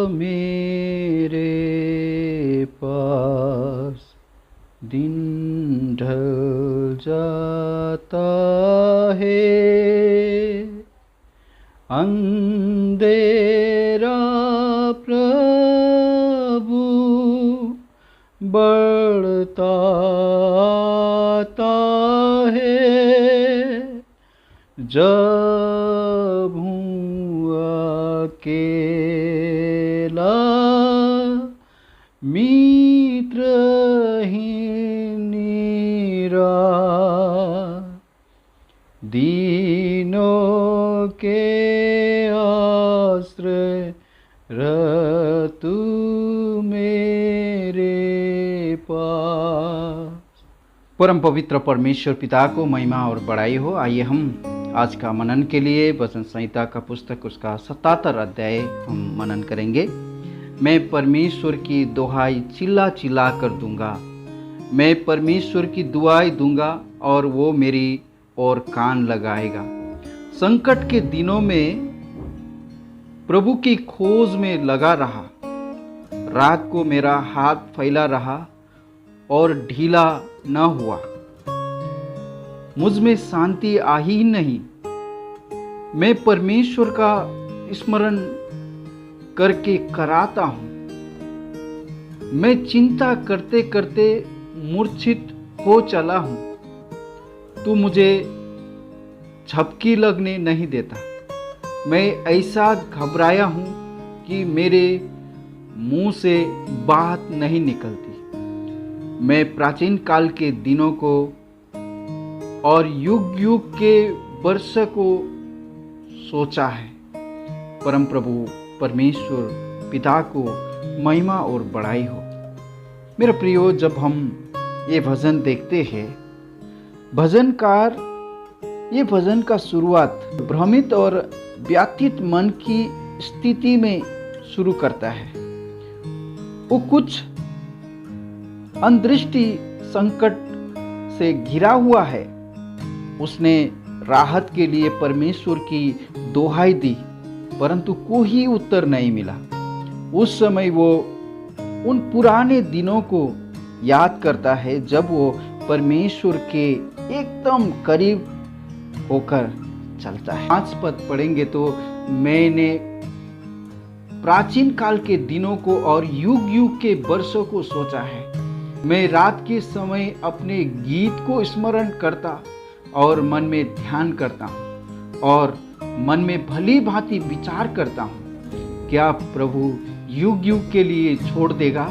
मेरे पास दिन ढल जाता है, अंधेरा प्रभु बढ़ता आता है। जब हूँ अकेला मित्रहीन निराश, दीनों के आश्रय रह तू मेरे पास। परम पवित्र परमेश्वर पिता को महिमा और बड़ाई हो। आइए हम आज का मनन के लिए वचन संहिता का पुस्तक उसका 77 अध्याय हम मनन करेंगे। मैं परमेश्वर की दुहाई चिल्ला चिल्ला कर दूंगा, मैं परमेश्वर की दुआई दूंगा और वो मेरी ओर कान लगाएगा। संकट के दिनों में प्रभु की खोज में लगा रहा, रात को मेरा हाथ फैला रहा और ढीला न हुआ। मुझ में शांति आ ही नहीं। मैं परमेश्वर का स्मरण करके कराता हूं। मैं चिंता करते करते मूर्छित हो चला हूं। तू मुझे झपकी लगने नहीं देता। मैं ऐसा घबराया हूं कि मेरे मुंह से बात नहीं निकलती। मैं प्राचीन काल के दिनों को और युग युग के वर्ष को सोचा है। परम प्रभु परमेश्वर पिता को महिमा और बड़ाई हो। मेरे प्रियो, जब हम ये भजन देखते हैं, भजनकार ये भजन का शुरुआत भ्रमित और व्यथित मन की स्थिति में शुरू करता है। वो कुछ अनदृष्टि संकट से घिरा हुआ है। उसने राहत के लिए परमेश्वर की दोहाई दी, परंतु कोई उत्तर नहीं मिला। उस समय वो उन पुराने दिनों को याद करता है जब वो परमेश्वर के एकदम करीब होकर चलता है। 5 पद पढ़ेंगे तो मैंने प्राचीन काल के दिनों को और युग युग के वर्षों को सोचा है। मैं रात के समय अपने गीत को स्मरण करता और मन में ध्यान करता हूँ और मन में भली भांति विचार करता हूँ। क्या प्रभु युग युग के लिए छोड़ देगा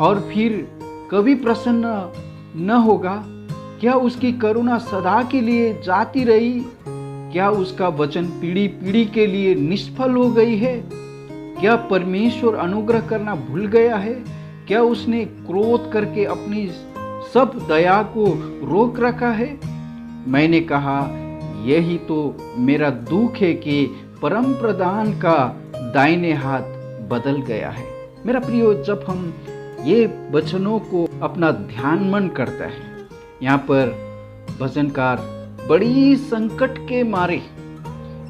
और फिर कभी प्रसन्न न होगा? क्या उसकी करुणा सदा के लिए जाती रही? क्या उसका वचन पीढ़ी पीढ़ी के लिए निष्फल हो गई है? क्या परमेश्वर अनुग्रह करना भूल गया है? क्या उसने क्रोध करके अपनी सब दया को रोक रखा है? मैंने कहा, यही तो मेरा दुख है कि परम प्रधान का दाहिने हाथ बदल गया है। मेरा प्रियो, जब हम ये वचनों को अपना ध्यान मन करता है, यहाँ पर भजनकार बड़ी संकट के मारे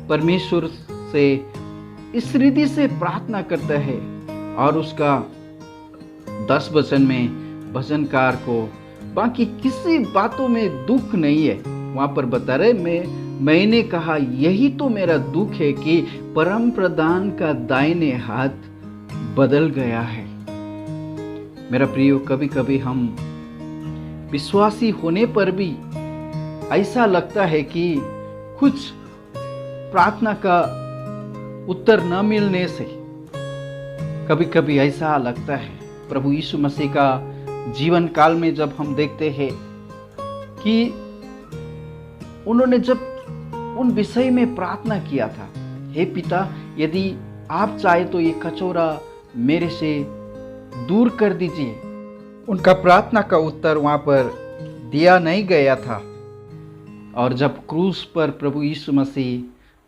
परमेश्वर से इस रीति से प्रार्थना करता है और उसका 10 वचन में भजनकार को बाकी किसी बातों में दुख नहीं है। वहां पर बता रहे, मैंने कहा, यही तो मेरा दुख है कि परम प्रधान का दाहिने हाथ बदल गया है। मेरा प्रियो, कभी कभी हम विश्वासी होने पर भी ऐसा लगता है कि कुछ प्रार्थना का उत्तर न मिलने से कभी कभी ऐसा लगता है। प्रभु यीशु मसीह का जीवन काल में जब हम देखते हैं कि उन्होंने जब उन विषय में प्रार्थना किया था, हे पिता, यदि आप चाहे तो ये कचौरा मेरे से दूर कर दीजिए। उनका प्रार्थना का उत्तर वहां पर दिया नहीं गया था। और जब क्रूस पर प्रभु यीशु मसीह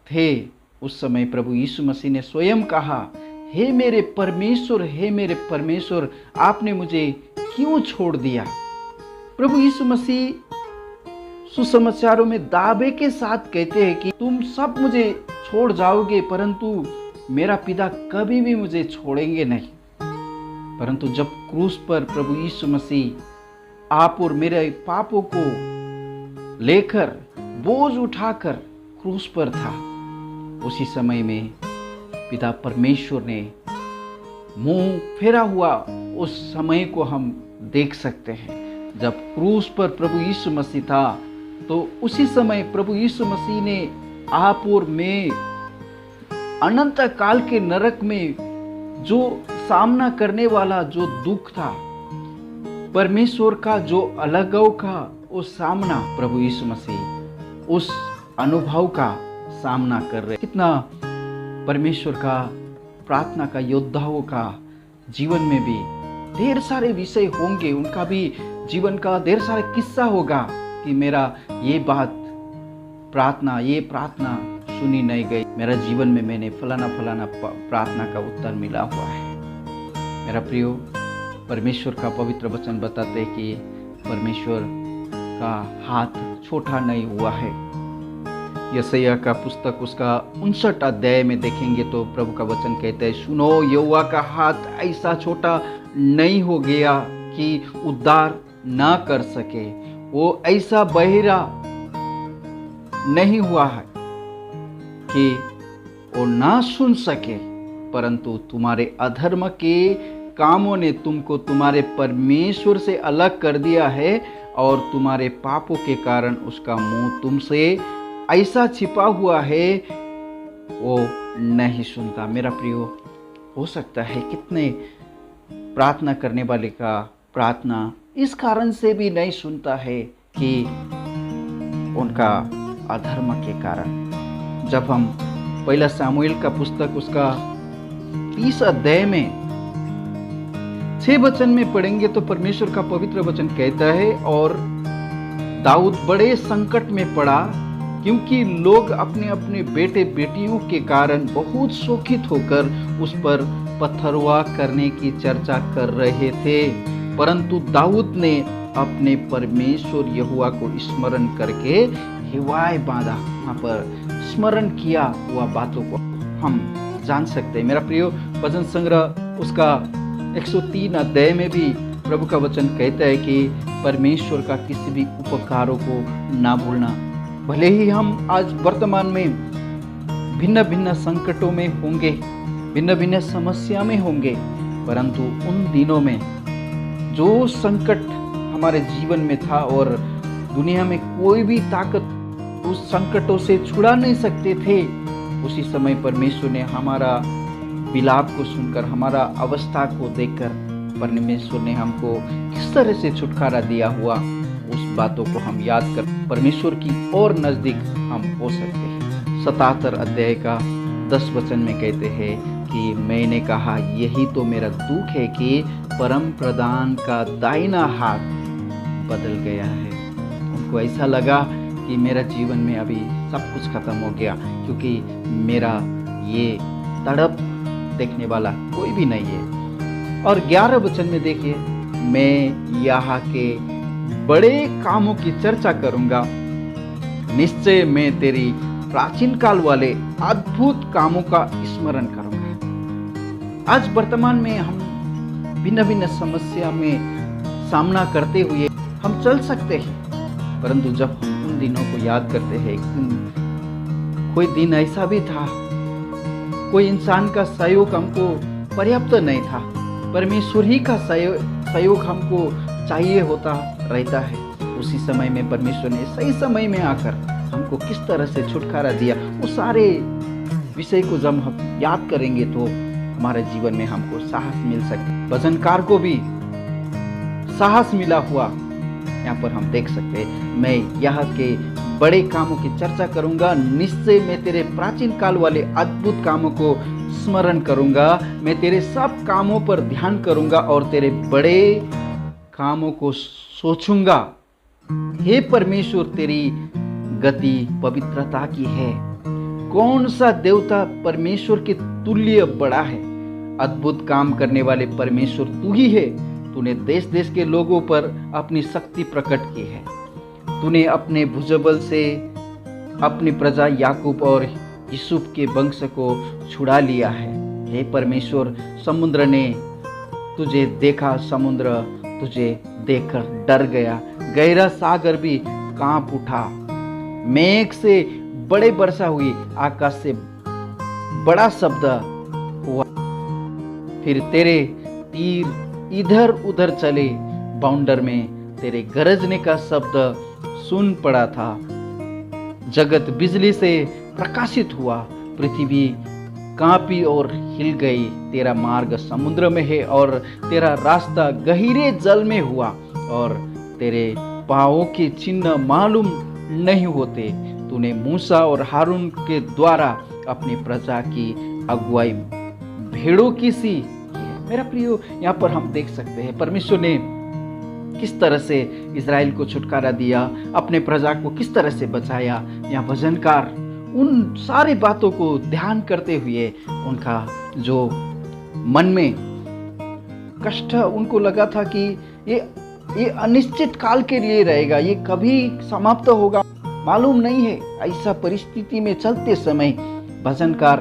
थे, उस समय प्रभु यीशु मसीह ने स्वयं कहा, हे मेरे परमेश्वर, हे मेरे परमेश्वर, आपने मुझे क्यों छोड़ दिया? प्रभु यीशु मसीह सुसमाचारों में दावे के साथ कहते हैं कि तुम सब मुझे छोड़ जाओगे, परंतु मेरा पिता कभी भी मुझे छोड़ेंगे नहीं। परंतु जब क्रूस पर प्रभु यीशु मसीह आप और मेरे पापों को लेकर बोझ उठाकर क्रूस पर था, उसी समय में पिता परमेश्वर ने मुंह फेरा हुआ उस समय को हम देख सकते हैं। जब क्रूस पर प्रभु यीशु मसीह था तो उसी समय प्रभु यीशु मसीह ने आप और मैं अनंत काल के नरक में जो सामना करने वाला जो दुख था, परमेश्वर का जो अलगाव का वो सामना, प्रभु यीशु मसीह उस अनुभव का सामना कर रहे। कितना परमेश्वर का प्रार्थना का योद्धाओं का जीवन में भी ढेर सारे विषय होंगे, उनका भी जीवन का ढेर सारे किस्सा होगा कि मेरा ये प्रार्थना सुनी नहीं गई, मेरा जीवन में मैंने फलाना प्रार्थना का उत्तर मिला हुआ है। मेरा प्रियो, परमेश्वर का पवित्र वचन बताते हैं कि परमेश्वर का हाथ छोटा नहीं हुआ है। यशायाह का पुस्तक उसका 59 अध्याय में देखेंगे तो प्रभु का वचन कहता है, सुनो, यहोवा का हाथ ऐसा छोटा नहीं हो गया कि उद्धार ना कर सके, वो ऐसा बहिरा नहीं हुआ है कि वो ना सुन सके, परंतु तुम्हारे अधर्म के कामों ने तुमको तुम्हारे परमेश्वर से अलग कर दिया है और तुम्हारे पापों के कारण उसका मुंह तुमसे ऐसा छिपा हुआ है, वो नहीं सुनता। मेरा प्रियो, हो सकता है कितने प्रार्थना करने वाले का प्रार्थना इस कारण से भी नहीं सुनता है कि उनका अधर्म के कारण। जब हम पहला सामुएल का पुस्तक उसका 30 अध्याय में 6 वचन में पढ़ेंगे तो परमेश्वर का पवित्र वचन कहता है, और दाऊद बड़े संकट में पड़ा क्योंकि लोग अपने अपने बेटे बेटियों के कारण बहुत शोकित होकर उस पर पथरवाह करने की चर्चा कर रहे थे। परंतु दाऊद ने अपने परमेश्वर यहोवा को स्मरण करके हिवाएं बांधा। वहाँ पर स्मरण किया हुआ बातों को हम जान सकते हैं। मेरा प्रियो, भजन संग्रह उसका 103 अध्याय में भी प्रभु का वचन कहता है कि परमेश्वर का किसी भी उपकारों को ना भूलना। भले ही हम आज वर्तमान में भिन्न भिन्न संकटों में होंगे, भिन्न भिन्न समस्या में होंगे, परंतु उन दिनों में जो संकट हमारे जीवन में था और दुनिया में कोई भी ताकत उस संकटों से छुड़ा नहीं सकते थे, उसी समय परमेश्वर ने हमारा विलाप को सुनकर, हमारा अवस्था को देखकर परमेश्वर ने हमको किस तरह से छुटकारा दिया हुआ, उस बातों को हम याद कर परमेश्वर की और नजदीक हम हो सकते हैं। 77 अध्याय का 10 वचन में कहते हैं कि मैंने कहा, यही तो मेरा दुख है कि परम प्रधान का दाहिना हाथ बदल गया है। उनको ऐसा लगा कि मेरा जीवन में अभी सब कुछ खत्म हो गया, क्योंकि मेरा ये तड़प देखने वाला कोई भी नहीं है। और 11 वचन में देखिए, मैं यहाँ के बड़े कामों की चर्चा करूंगा, निश्चय मैं तेरी प्राचीन काल वाले अद्भुत कामों का स्मरण करूंगा। आज वर्तमान में हम भिन्न भिन्न समस्या में सामना करते हुए हम चल सकते हैं, परंतु जब हम उन दिनों को याद करते हैं, कोई दिन ऐसा भी था, कोई इंसान का सहयोग हमको पर्याप्त नहीं था, परमेश्वर ही का सहयोग हमको चाहिए होता रहता है। उसी समय में परमेश्वर ने सही समय में आकर हमको किस तरह से छुटकारा दिया, वो सारे विषय को जब हम याद करेंगे तो हमारे जीवन में हमको साहस मिल सकता। भजनकार को भी साहस मिला हुआ यहाँ पर हम देख सकते हैं। मैं यहाँ के बड़े कामों की चर्चा करूंगा, निश्चय मैं तेरे प्राचीन काल वाले अद्भुत कामों को स्मरण करूंगा, मैं तेरे सब कामों पर ध्यान करूंगा और तेरे बड़े कामों को सोचूंगा। हे परमेश्वर, तेरी गति पवित्रता की है, कौन सा देवता परमेश्वर के तुल्य बड़ा है। अद्भुत काम करने वाले परमेश्वर तू ही है। तूने देश देश के लोगों पर अपनी शक्ति प्रकट की है। तूने अपने भुजबल से अपनी प्रजा याकूब और यूसुफ के वंश को छुड़ा लिया है। हे परमेश्वर, समुद्र ने तुझे देखा, समुद्र तुझे देखकर डर गया, गहरा सागर भी कांप उठा। मेघ से बड़े वर्षा हुई, आकाश से बड़ा शब्द हुआ। फिर तेरे तीर इधर उधर चले, बाउंडर में तेरे गरजने का शब्द सुन पड़ा था। जगत बिजली से प्रकाशित हुआ, पृथ्वी कांपी और हिल गई। तेरा मार्ग समुद्र में है और तेरा रास्ता गहरे जल में हुआ, और तेरे पांवों के चिन्ह मालूम नहीं होते। तूने मूसा और हारून के द्वारा अपनी प्रजा की अगुवाई भेड़ों की सी की है। मेरा प्रियो, यहाँ पर हम देख सकते हैं परमेश्वर ने किस तरह से इज़राइल को छुटकारा दिया, अपने प्रजा को किस तरह से बचाया। यहाँ भजनकार उन सारी बातों को ध्यान करते हुए, उनका जो मन में कष्ट उनको लगा था कि ये अनिश्चित काल के लिए रहेगा, ये कभी समाप्त होगा मालूम नहीं है। ऐसा परिस्थिति में चलते समय भजनकार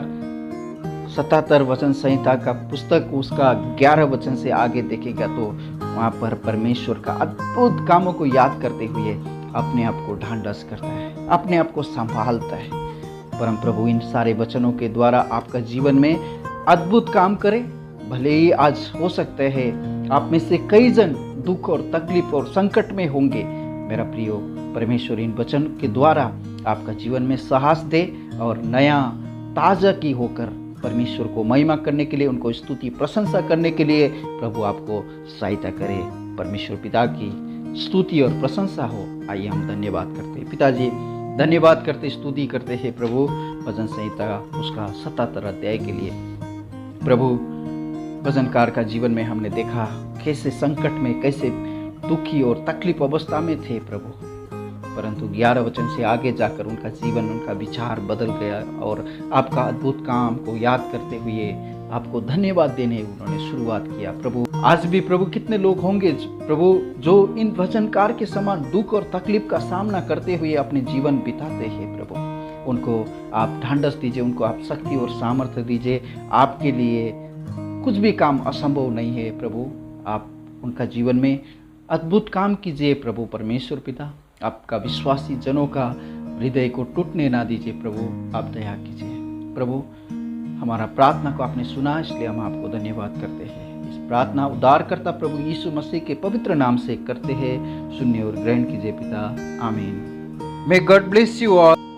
77 वचन संहिता का पुस्तक उसका 11 वचन से आगे देखेगा तो वहाँ पर परमेश्वर का अद्भुत कामों को याद करते हुए अपने आप को ढांढस करता है, अपने आप को संभालता है। परम प्रभु इन सारे वचनों के द्वारा आपका जीवन में अद्भुत काम करे। भले ही आज हो सकते हैं आप में से कई जन दुख और तकलीफ और संकट में होंगे, मेरा प्रियो, परमेश्वर इन वचन के द्वारा आपका जीवन में साहस दे और नया ताजा की होकर परमेश्वर को महिमा करने के लिए, उनको स्तुति प्रशंसा करने के लिए प्रभु आपको सहायता करे। परमेश्वर पिता की स्तुति और प्रशंसा हो। आइए हम धन्यवाद करते हैं। पिताजी, धन्यवाद करते, स्तुति करते हैं प्रभु भजन संहिता उसका 77 अध्याय के लिए। प्रभु, भजनकार का जीवन में हमने देखा कैसे संकट में, कैसे दुखी और तकलीफ अवस्था में थे प्रभु, परंतु 11 वचन से आगे जाकर उनका जीवन, उनका विचार बदल गया और आपका अद्भुत काम को याद करते हुए आपको धन्यवाद देने उन्होंने शुरुआत किया। प्रभु, आज भी प्रभु कितने लोग होंगे प्रभु जो इन भजनकार के समान दुख और तकलीफ का सामना करते हुए अपने जीवन बिताते हैं। प्रभु, उनको आप ढांढस दीजिए, उनको आप शक्ति और सामर्थ्य दीजिए। आपके लिए कुछ भी काम असंभव नहीं है प्रभु। आप उनका जीवन में अद्भुत काम कीजिए प्रभु परमेश्वर पिता। आपका विश्वासी जनों का हृदय को टूटने ना दीजिए प्रभु, आप दया कीजिए प्रभु। हमारा प्रार्थना को आपने सुना, इसलिए हम आपको धन्यवाद करते हैं। इस प्रार्थना उद्धारकर्ता प्रभु यीशु मसीह के पवित्र नाम से करते हैं। सुनिए और ग्रहण कीजिए पिता, आमीन। May God bless you all.